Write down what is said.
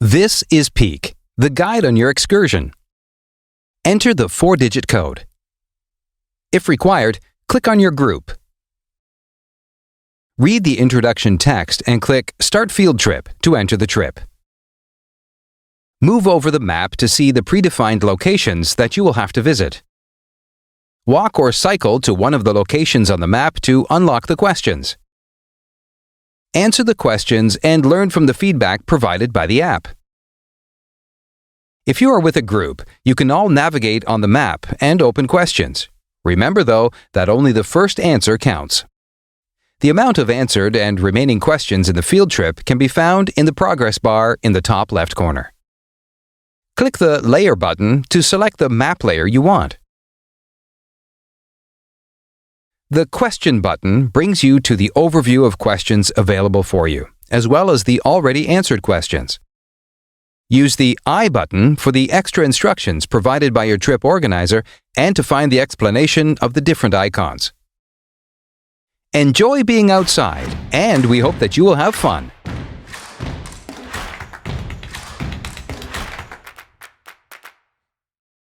This is Peak, the guide on your excursion. Enter the 4-digit code. If required, click on your group. Read the introduction text and click Start Field Trip to enter the trip. Move over the map to see the predefined locations that you will have to visit. Walk or cycle to one of the locations on the map to unlock the questions. Answer the questions and learn from the feedback provided by the app. If you are with a group, you can all navigate on the map and open questions. Remember, though, that only the first answer counts. The amount of answered and remaining questions in the field trip can be found in the progress bar in the top left corner. Click the Layer button to select the map layer you want. The Question button brings you to the overview of questions available for you, as well as the already answered questions. Use the I button for the extra instructions provided by your trip organizer and to find the explanation of the different icons. Enjoy being outside, and we hope that you will have fun.